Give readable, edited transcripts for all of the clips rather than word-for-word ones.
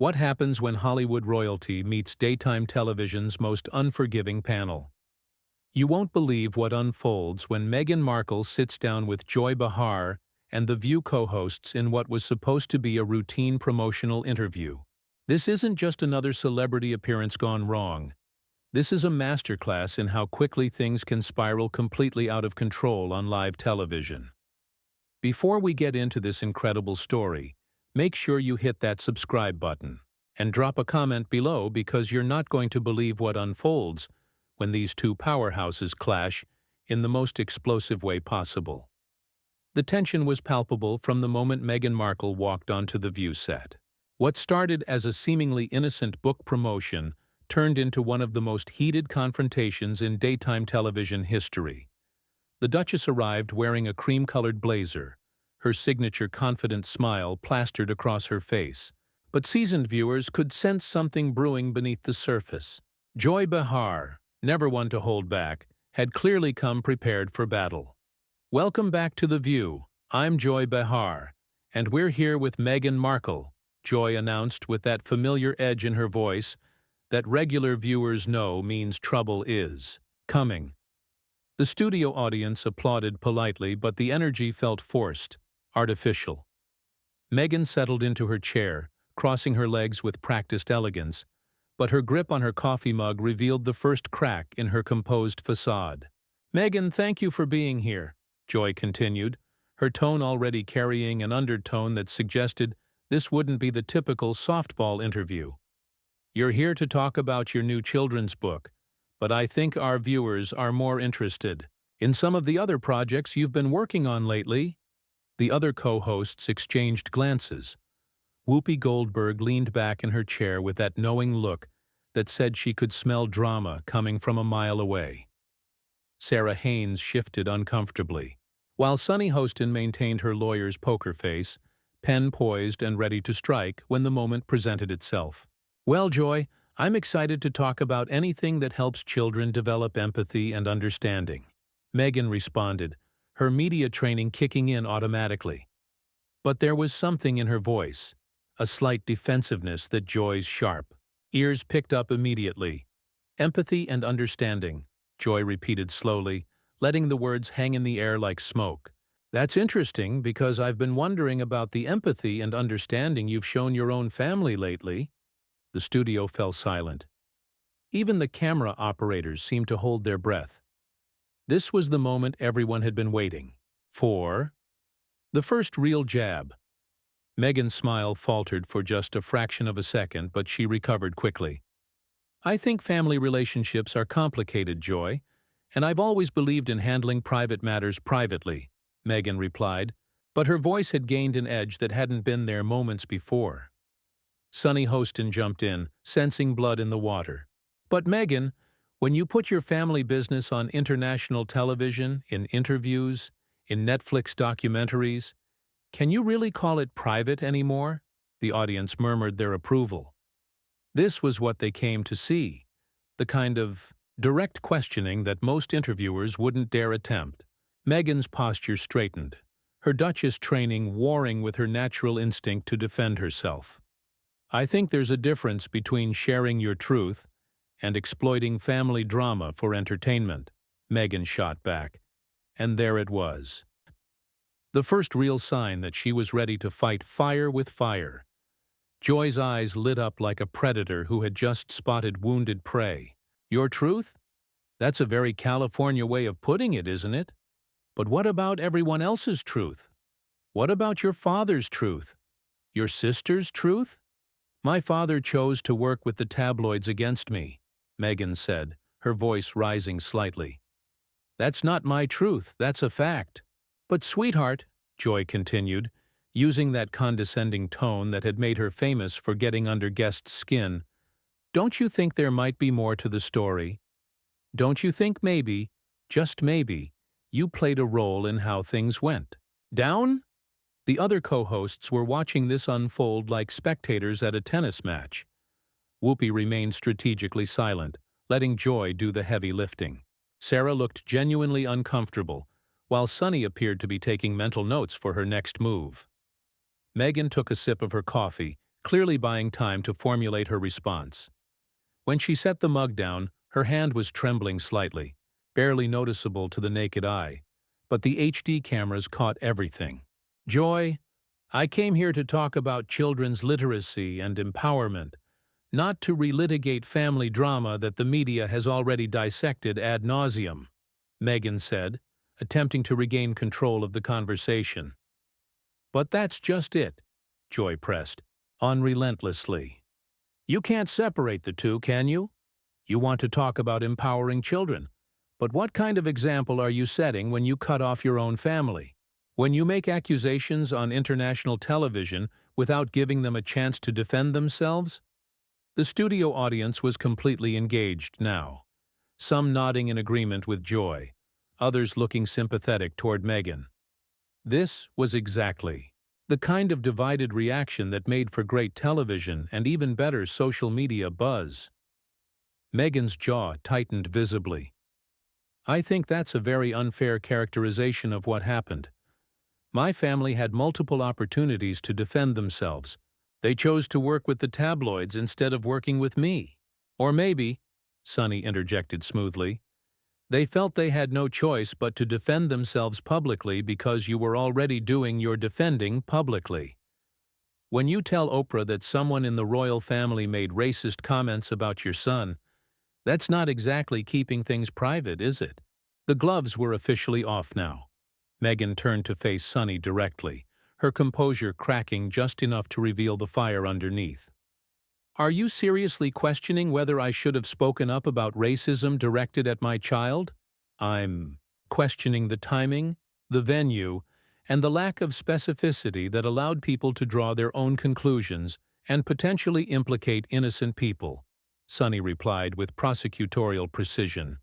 What happens when Hollywood royalty meets daytime television's most unforgiving panel? You won't believe what unfolds when Meghan Markle sits down with Joy Behar and The View co-hosts in what was supposed to be a routine promotional interview. This isn't just another celebrity appearance gone wrong. This is a masterclass in how quickly things can spiral completely out of control on live television. Before we get into this incredible story, make sure you hit that subscribe button and drop a comment below because you're not going to believe what unfolds when these two powerhouses clash in the most explosive way possible. The tension was palpable from the moment Meghan Markle walked onto the View set. What started as a seemingly innocent book promotion turned into one of the most heated confrontations in daytime television history. The Duchess arrived wearing a cream-colored blazer, her signature confident smile plastered across her face. But seasoned viewers could sense something brewing beneath the surface. Joy Behar, never one to hold back, had clearly come prepared for battle. "Welcome back to The View. I'm Joy Behar, and we're here with Meghan Markle," Joy announced with that familiar edge in her voice that regular viewers know means trouble is coming. The studio audience applauded politely, but the energy felt forced, artificial. Meghan settled into her chair, crossing her legs with practiced elegance, but her grip on her coffee mug revealed the first crack in her composed facade. "Meghan, thank you for being here," Joy continued, her tone already carrying an undertone that suggested this wouldn't be the typical softball interview. "You're here to talk about your new children's book, but I think our viewers are more interested in some of the other projects you've been working on lately." The other co-hosts exchanged glances. Whoopi Goldberg leaned back in her chair with that knowing look that said she could smell drama coming from a mile away. Sarah Haynes shifted uncomfortably, while Sunny Hostin maintained her lawyer's poker face, pen poised and ready to strike when the moment presented itself. "Well, Joy, I'm excited to talk about anything that helps children develop empathy and understanding," Meghan responded, her media training kicking in automatically. But there was something in her voice, a slight defensiveness that Joy's sharp ears picked up immediately. "Empathy and understanding," Joy repeated slowly, letting the words hang in the air like smoke. "That's interesting because I've been wondering about the empathy and understanding you've shown your own family lately." The studio fell silent. Even the camera operators seemed to hold their breath. This was the moment everyone had been waiting for. The first real jab. Meghan's smile faltered for just a fraction of a second, but she recovered quickly. "I think family relationships are complicated, Joy, and I've always believed in handling private matters privately," Meghan replied, but her voice had gained an edge that hadn't been there moments before. Sunny Hostin jumped in, sensing blood in the water. "But Meghan, when you put your family business on international television, in interviews, in Netflix documentaries, can you really call it private anymore?" The audience murmured their approval. This was what they came to see, the kind of direct questioning that most interviewers wouldn't dare attempt. Meghan's posture straightened, her Duchess training warring with her natural instinct to defend herself. "I think there's a difference between sharing your truth and exploiting family drama for entertainment," Meghan shot back. And there it was. The first real sign that she was ready to fight fire with fire. Joy's eyes lit up like a predator who had just spotted wounded prey. "Your truth? That's a very California way of putting it, isn't it? But what about everyone else's truth? What about your father's truth? Your sister's truth?" "My father chose to work with the tabloids against me," Meghan said, her voice rising slightly. "That's not my truth, that's a fact." "But sweetheart," Joy continued, using that condescending tone that had made her famous for getting under guests' skin, "don't you think there might be more to the story? Don't you think maybe, just maybe, you played a role in how things went down?" The other co-hosts were watching this unfold like spectators at a tennis match. Whoopi remained strategically silent, letting Joy do the heavy lifting. Sarah looked genuinely uncomfortable, while Sunny appeared to be taking mental notes for her next move. Meghan took a sip of her coffee, clearly buying time to formulate her response. When she set the mug down, her hand was trembling slightly, barely noticeable to the naked eye, but the HD cameras caught everything. "Joy, I came here to talk about children's literacy and empowerment, not to relitigate family drama that the media has already dissected ad nauseum," Meghan said, attempting to regain control of the conversation. "But that's just it," Joy pressed, unrelentlessly. "You can't separate the two, can you? You want to talk about empowering children, but what kind of example are you setting when you cut off your own family? When you make accusations on international television without giving them a chance to defend themselves?" The studio audience was completely engaged now, some nodding in agreement with Joy, others looking sympathetic toward Meghan. This was exactly the kind of divided reaction that made for great television and even better social media buzz. Meghan's jaw tightened visibly. "I think that's a very unfair characterization of what happened. My family had multiple opportunities to defend themselves. They chose to work with the tabloids instead of working with me. Or maybe," Sonny interjected smoothly, "they felt they had no choice but to defend themselves publicly because you were already doing your defending publicly. When you tell Oprah that someone in the royal family made racist comments about your son, that's not exactly keeping things private, is it?" The gloves were officially off now. Meghan turned to face Sonny directly, her composure cracking just enough to reveal the fire underneath. "Are you seriously questioning whether I should have spoken up about racism directed at my child? I'm questioning the timing, the venue, and the lack of specificity that allowed people to draw their own conclusions and potentially implicate innocent people," Sonny replied with prosecutorial precision.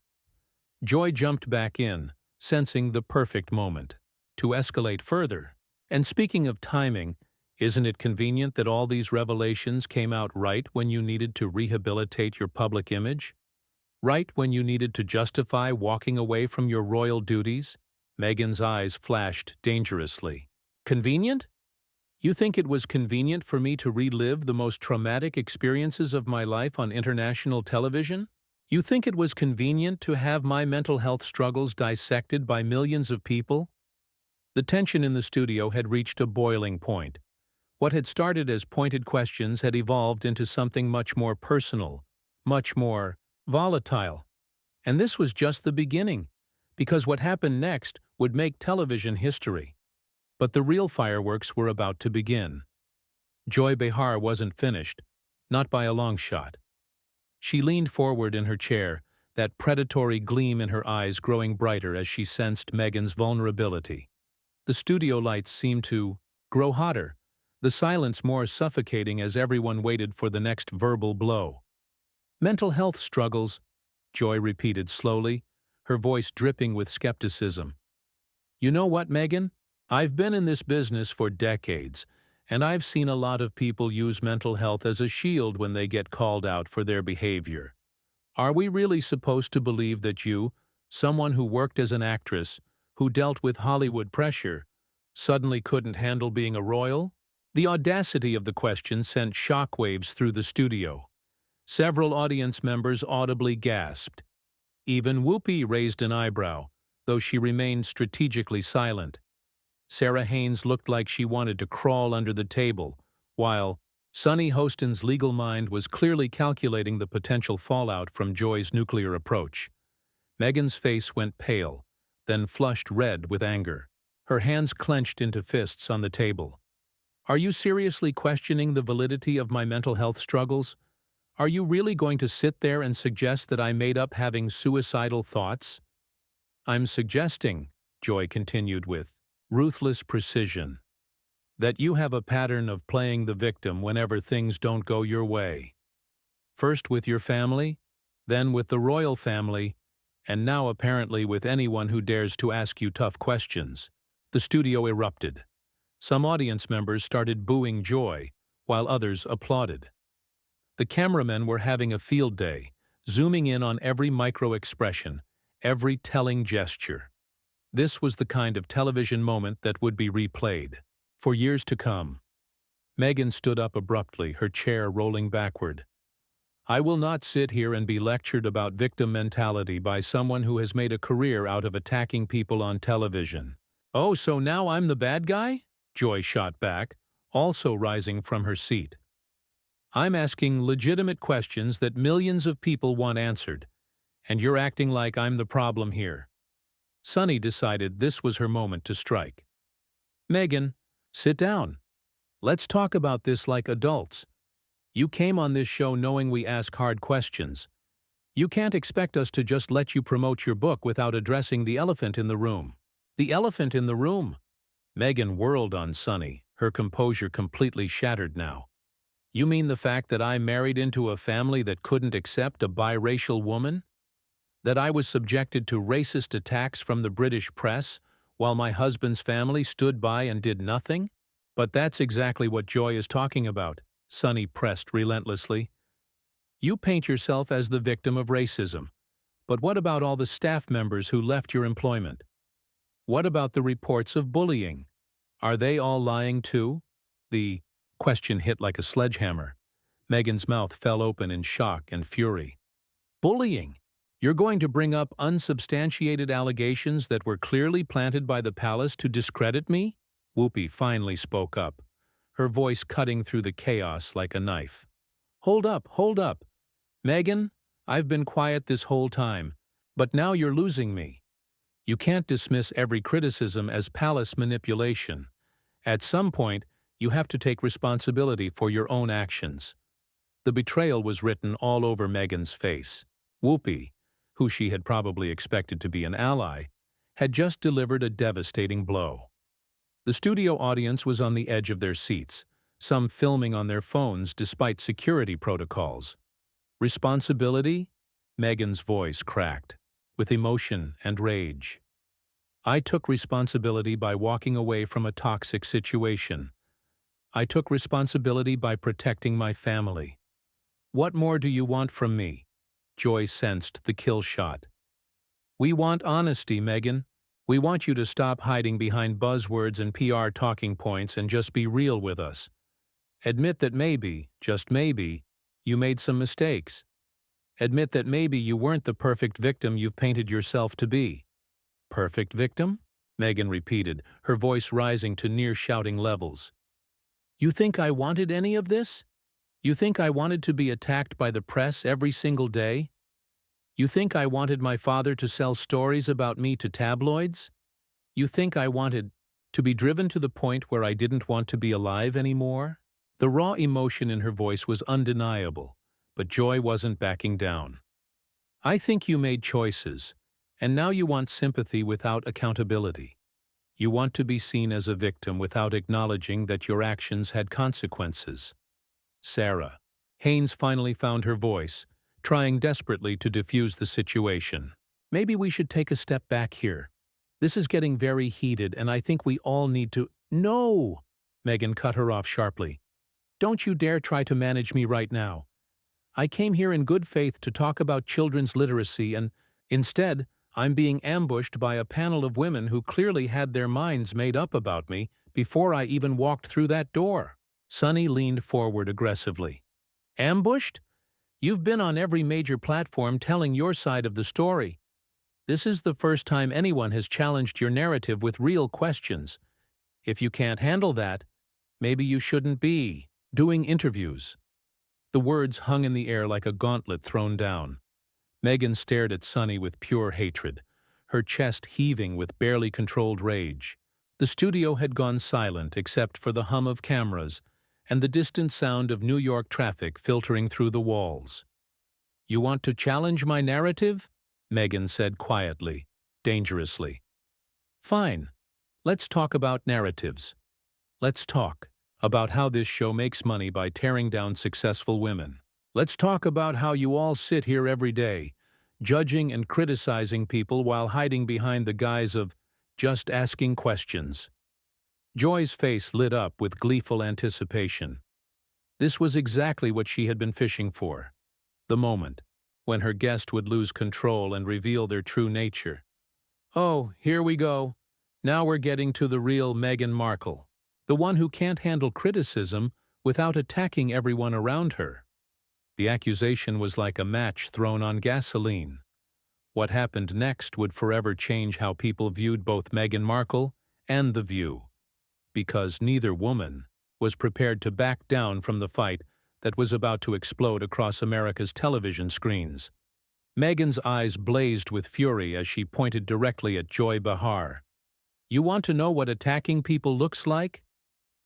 Joy jumped back in, sensing the perfect moment to escalate further. "And speaking of timing, isn't it convenient that all these revelations came out right when you needed to rehabilitate your public image? Right when you needed to justify walking away from your royal duties?" Meghan's eyes flashed dangerously. "Convenient? You think it was convenient for me to relive the most traumatic experiences of my life on international television? You think it was convenient to have my mental health struggles dissected by millions of people?" The tension in the studio had reached a boiling point. What had started as pointed questions had evolved into something much more personal, much more volatile. And this was just the beginning, because what happened next would make television history. But the real fireworks were about to begin. Joy Behar wasn't finished, not by a long shot. She leaned forward in her chair, that predatory gleam in her eyes growing brighter as she sensed Meghan's vulnerability. The studio lights seemed to grow hotter, the silence more suffocating as everyone waited for the next verbal blow. "Mental health struggles," Joy repeated slowly, her voice dripping with skepticism. "You know what, Meghan? I've been in this business for decades, and I've seen a lot of people use mental health as a shield when they get called out for their behavior. Are we really supposed to believe that you, someone who worked as an actress, who dealt with Hollywood pressure, suddenly couldn't handle being a royal?" The audacity of the question sent shockwaves through the studio. Several audience members audibly gasped. Even Whoopi raised an eyebrow, though she remained strategically silent. Sarah Haynes looked like she wanted to crawl under the table, while Sonny Hostin's legal mind was clearly calculating the potential fallout from Joy's nuclear approach. Meghan's face went pale, then flushed red with anger. Her hands clenched into fists on the table. "Are you seriously questioning the validity of my mental health struggles? Are you really going to sit there and suggest that I made up having suicidal thoughts?" "I'm suggesting," Joy continued with ruthless precision, "that you have a pattern of playing the victim whenever things don't go your way. First with your family, then with the royal family, and now apparently with anyone who dares to ask you tough questions." The studio erupted. Some audience members started booing Joy, while others applauded. The cameramen were having a field day, zooming in on every micro-expression, every telling gesture. This was the kind of television moment that would be replayed for years to come. Meghan stood up abruptly, her chair rolling backward. I will not sit here and be lectured about victim mentality by someone who has made a career out of attacking people on television. Oh, so now I'm the bad guy? Joy shot back, also rising from her seat. I'm asking legitimate questions that millions of people want answered, and you're acting like I'm the problem here. Sunny decided this was her moment to strike. Meghan, sit down. Let's talk about this like adults. You came on this show knowing we ask hard questions. You can't expect us to just let you promote your book without addressing the elephant in the room. The elephant in the room? Meghan whirled on Sunny, her composure completely shattered now. You mean the fact that I married into a family that couldn't accept a biracial woman? That I was subjected to racist attacks from the British press while my husband's family stood by and did nothing? But that's exactly what Joy is talking about, Sunny pressed relentlessly. You paint yourself as the victim of racism. But what about all the staff members who left your employment? What about the reports of bullying? Are they all lying too? The question hit like a sledgehammer. Meghan's mouth fell open in shock and fury. Bullying? You're going to bring up unsubstantiated allegations that were clearly planted by the palace to discredit me? Whoopi finally spoke up, her voice cutting through the chaos like a knife. Hold up. Meghan, I've been quiet this whole time, but now you're losing me. You can't dismiss every criticism as palace manipulation. At some point, you have to take responsibility for your own actions. The betrayal was written all over Meghan's face. Whoopi, who she had probably expected to be an ally, had just delivered a devastating blow. The studio audience was on the edge of their seats, some filming on their phones despite security protocols. Responsibility? Meghan's voice cracked, with emotion and rage. I took responsibility by walking away from a toxic situation. I took responsibility by protecting my family. What more do you want from me? Joy sensed the kill shot. We want honesty, Meghan. We want you to stop hiding behind buzzwords and PR talking points and just be real with us. Admit that maybe, just maybe, you made some mistakes. Admit that maybe you weren't the perfect victim you've painted yourself to be. Perfect victim? Meghan repeated, her voice rising to near-shouting levels. You think I wanted any of this? You think I wanted to be attacked by the press every single day? You think I wanted my father to sell stories about me to tabloids? You think I wanted to be driven to the point where I didn't want to be alive anymore? The raw emotion in her voice was undeniable, but Joy wasn't backing down. I think you made choices, and now you want sympathy without accountability. You want to be seen as a victim without acknowledging that your actions had consequences. Sarah. Haynes finally found her voice, trying desperately to diffuse the situation. Maybe we should take a step back here. This is getting very heated, and I think we all need to— No! Meghan cut her off sharply. Don't you dare try to manage me right now. I came here in good faith to talk about children's literacy, and instead, I'm being ambushed by a panel of women who clearly had their minds made up about me before I even walked through that door. Sunny leaned forward aggressively. Ambushed? You've been on every major platform telling your side of the story. This is the first time anyone has challenged your narrative with real questions. If you can't handle that, maybe you shouldn't be doing interviews. The words hung in the air like a gauntlet thrown down. Meghan stared at Sunny with pure hatred, her chest heaving with barely controlled rage. The studio had gone silent except for the hum of cameras and the distant sound of New York traffic filtering through the walls. You want to challenge my narrative? Meghan said quietly, dangerously. Fine. Let's talk about narratives. Let's talk about how this show makes money by tearing down successful women. Let's talk about how you all sit here every day, judging and criticizing people while hiding behind the guise of just asking questions. Joy's face lit up with gleeful anticipation. This was exactly what she had been fishing for. The moment when her guest would lose control and reveal their true nature. Oh, here we go. Now we're getting to the real Meghan Markle. The one who can't handle criticism without attacking everyone around her. The accusation was like a match thrown on gasoline. What happened next would forever change how people viewed both Meghan Markle and The View, because neither woman was prepared to back down from the fight that was about to explode across America's television screens. Meghan's eyes blazed with fury as she pointed directly at Joy Behar. "You want to know what attacking people looks like?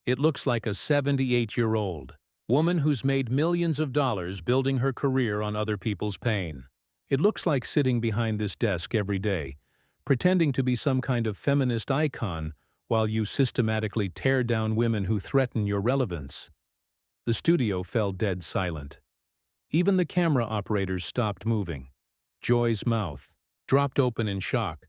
It looks like a 78-year-old woman who's made millions of dollars building her career on other people's pain. It looks like sitting behind this desk every day, pretending to be some kind of feminist icon while you systematically tear down women who threaten your relevance." The studio fell dead silent. Even the camera operators stopped moving. Joy's mouth dropped open in shock.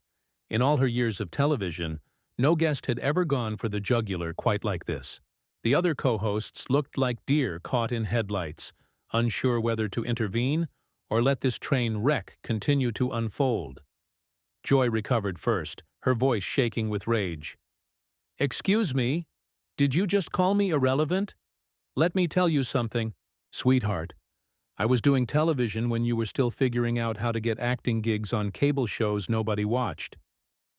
In all her years of television, no guest had ever gone for the jugular quite like this. The other co-hosts looked like deer caught in headlights, unsure whether to intervene or let this train wreck continue to unfold. Joy recovered first, her voice shaking with rage. "Excuse me, did you just call me irrelevant? Let me tell you something, sweetheart. I was doing television when you were still figuring out how to get acting gigs on cable shows nobody watched.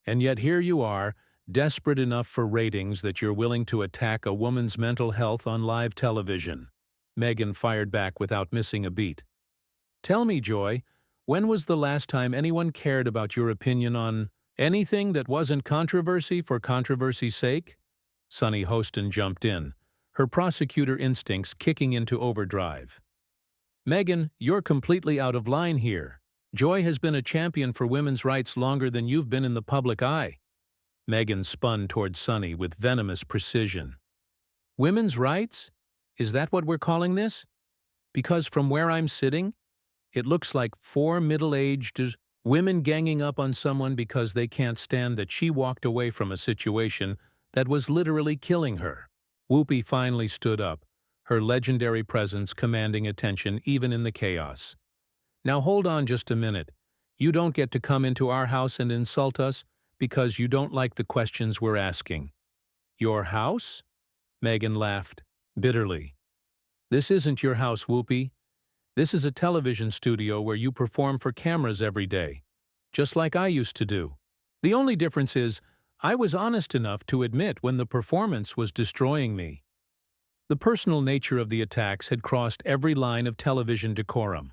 And yet here you are, desperate enough for ratings that you're willing to attack a woman's mental health on live television." Meghan fired back without missing a beat. "Tell me, Joy, when was the last time anyone cared about your opinion on anything that wasn't controversy for controversy's sake?" Sunny Hostin jumped in, her prosecutor instincts kicking into overdrive. "Meghan, you're completely out of line here. Joy has been a champion for women's rights longer than you've been in the public eye." Meghan spun toward Sunny with venomous precision. "Women's rights? Is that what we're calling this? Because from where I'm sitting, it looks like four middle-aged women ganging up on someone because they can't stand that she walked away from a situation that was literally killing her." Whoopi finally stood up, her legendary presence commanding attention even in the chaos. "Now hold on just a minute. You don't get to come into our house and insult us because you don't like the questions we're asking." "Your house?" Meghan laughed bitterly. "This isn't your house, Whoopi. This is a television studio where you perform for cameras every day, just like I used to do. The only difference is I was honest enough to admit when the performance was destroying me." The personal nature of the attacks had crossed every line of television decorum.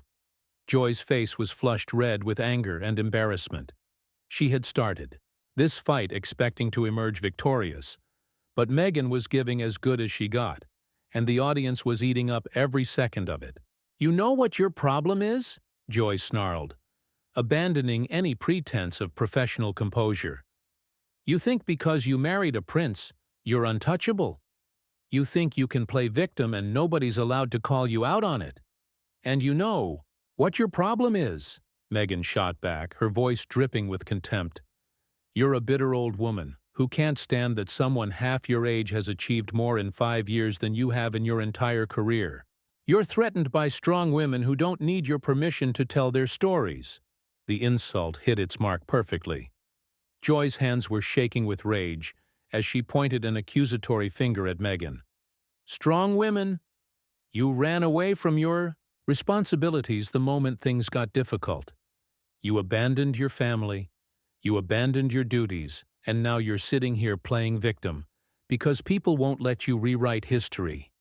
Joy's face was flushed red with anger and embarrassment. She had started this fight expecting to emerge victorious, but Meghan was giving as good as she got, and the audience was eating up every second of it. "You know what your problem is?" Joy snarled, abandoning any pretense of professional composure. "You think because you married a prince, you're untouchable. You think you can play victim and nobody's allowed to call you out on it. And you know what your problem is," Meghan shot back, her voice dripping with contempt. "You're a bitter old woman who can't stand that someone half your age has achieved more in 5 years than you have in your entire career. You're threatened by strong women who don't need your permission to tell their stories." The insult hit its mark perfectly. Joy's hands were shaking with rage as she pointed an accusatory finger at Meghan. "Strong women? You ran away from your responsibilities the moment things got difficult. You abandoned your family, you abandoned your duties, and now you're sitting here playing victim because people won't let you rewrite history."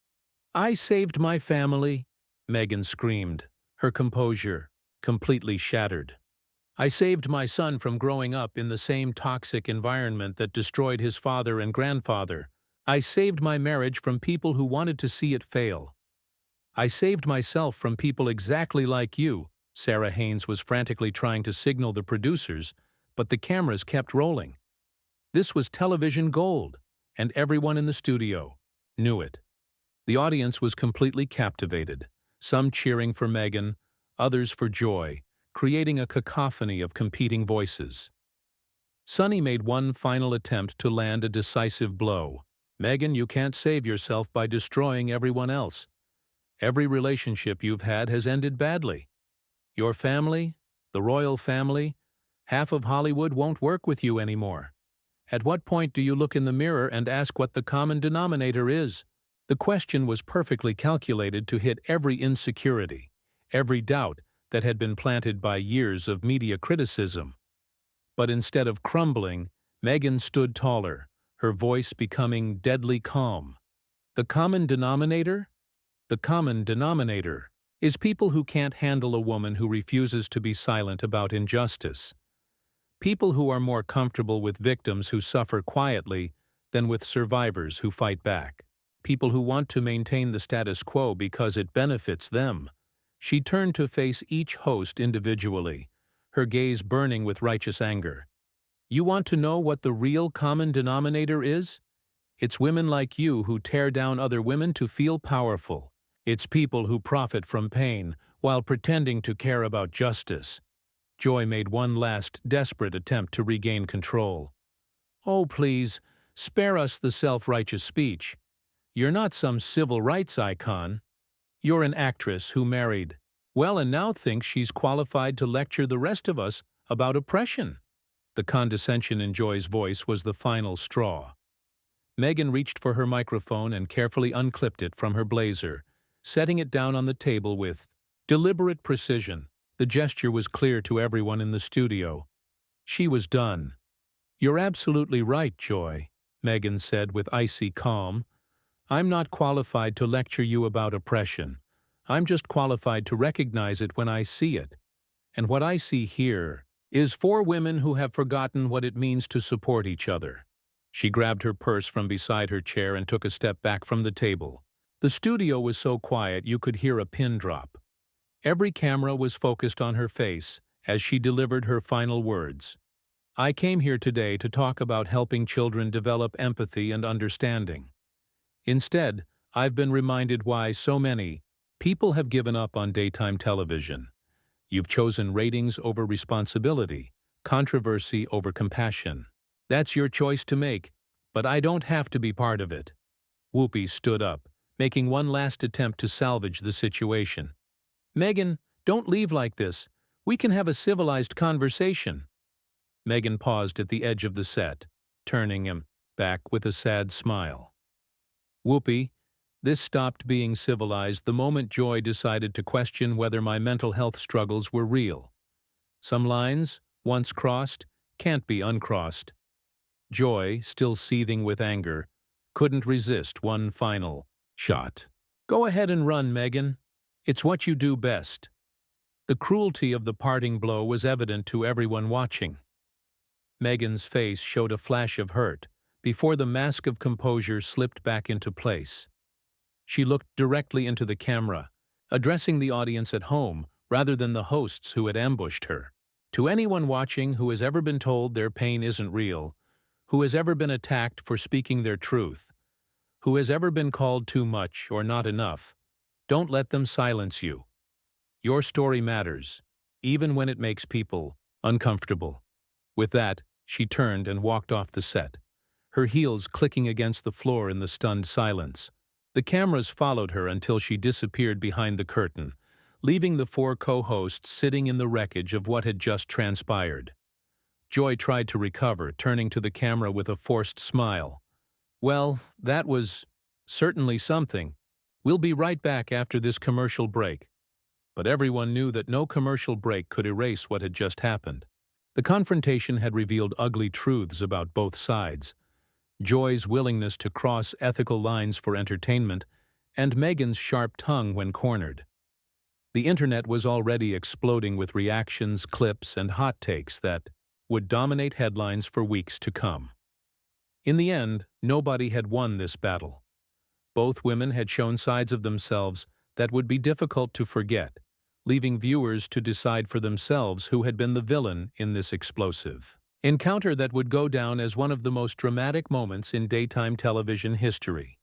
"I saved my family," Meghan screamed, her composure completely shattered. "I saved my son from growing up in the same toxic environment that destroyed his father and grandfather. I saved my marriage from people who wanted to see it fail. I saved myself from people exactly like you." Sarah Haynes was frantically trying to signal the producers, but the cameras kept rolling. This was television gold, and everyone in the studio knew it. The audience was completely captivated, some cheering for Meghan, others for Joy, creating a cacophony of competing voices. Sunny made one final attempt to land a decisive blow. "Meghan, you can't save yourself by destroying everyone else. Every relationship you've had has ended badly. Your family, the royal family, half of Hollywood won't work with you anymore. At what point do you look in the mirror and ask what the common denominator is?" The question was perfectly calculated to hit every insecurity, every doubt that had been planted by years of media criticism. But instead of crumbling, Meghan stood taller, her voice becoming deadly calm. The common denominator? The common denominator is people who can't handle a woman who refuses to be silent about injustice. People who are more comfortable with victims who suffer quietly than with survivors who fight back. People who want to maintain the status quo because it benefits them. She turned to face each host individually, her gaze burning with righteous anger. You want to know what the real common denominator is? It's women like you who tear down other women to feel powerful. It's people who profit from pain while pretending to care about justice. Joy made one last desperate attempt to regain control. Oh, please, spare us the self-righteous speech. You're not some civil rights icon. You're an actress who married well and now thinks she's qualified to lecture the rest of us about oppression. The condescension in Joy's voice was the final straw. Meghan reached for her microphone and carefully unclipped it from her blazer, setting it down on the table with deliberate precision. The gesture was clear to everyone in the studio. She was done. You're absolutely right, Joy, Meghan said with icy calm. I'm not qualified to lecture you about oppression. I'm just qualified to recognize it when I see it. And what I see here is 4 women who have forgotten what it means to support each other. She grabbed her purse from beside her chair and took a step back from the table. The studio was so quiet you could hear a pin drop. Every camera was focused on her face as she delivered her final words. I came here today to talk about helping children develop empathy and understanding. Instead, I've been reminded why so many people have given up on daytime television. You've chosen ratings over responsibility, controversy over compassion. That's your choice to make, but I don't have to be part of it. Whoopi stood up, making one last attempt to salvage the situation. Meghan, don't leave like this. We can have a civilized conversation. Meghan paused at the edge of the set, turning him back with a sad smile. Whoopi, this stopped being civilized the moment Joy decided to question whether my mental health struggles were real. Some lines, once crossed, can't be uncrossed. Joy, still seething with anger, couldn't resist one final shot. Go ahead and run, Meghan. It's what you do best. The cruelty of the parting blow was evident to everyone watching. Meghan's face showed a flash of hurt before the mask of composure slipped back into place. She looked directly into the camera, addressing the audience at home rather than the hosts who had ambushed her. To anyone watching who has ever been told their pain isn't real, who has ever been attacked for speaking their truth, who has ever been called too much or not enough, don't let them silence you. Your story matters, even when it makes people uncomfortable. With that, she turned and walked off the set, her heels clicking against the floor in the stunned silence. The cameras followed her until she disappeared behind the curtain, leaving the 4 co-hosts sitting in the wreckage of what had just transpired. Joy tried to recover, turning to the camera with a forced smile. Well, that was certainly something. We'll be right back after this commercial break. But everyone knew that no commercial break could erase what had just happened. The confrontation had revealed ugly truths about both sides. Joy's willingness to cross ethical lines for entertainment, and Meghan's sharp tongue when cornered. The internet was already exploding with reactions, clips, and hot takes that would dominate headlines for weeks to come. In the end, nobody had won this battle. Both women had shown sides of themselves that would be difficult to forget, leaving viewers to decide for themselves who had been the villain in this explosive encounter that would go down as one of the most dramatic moments in daytime television history.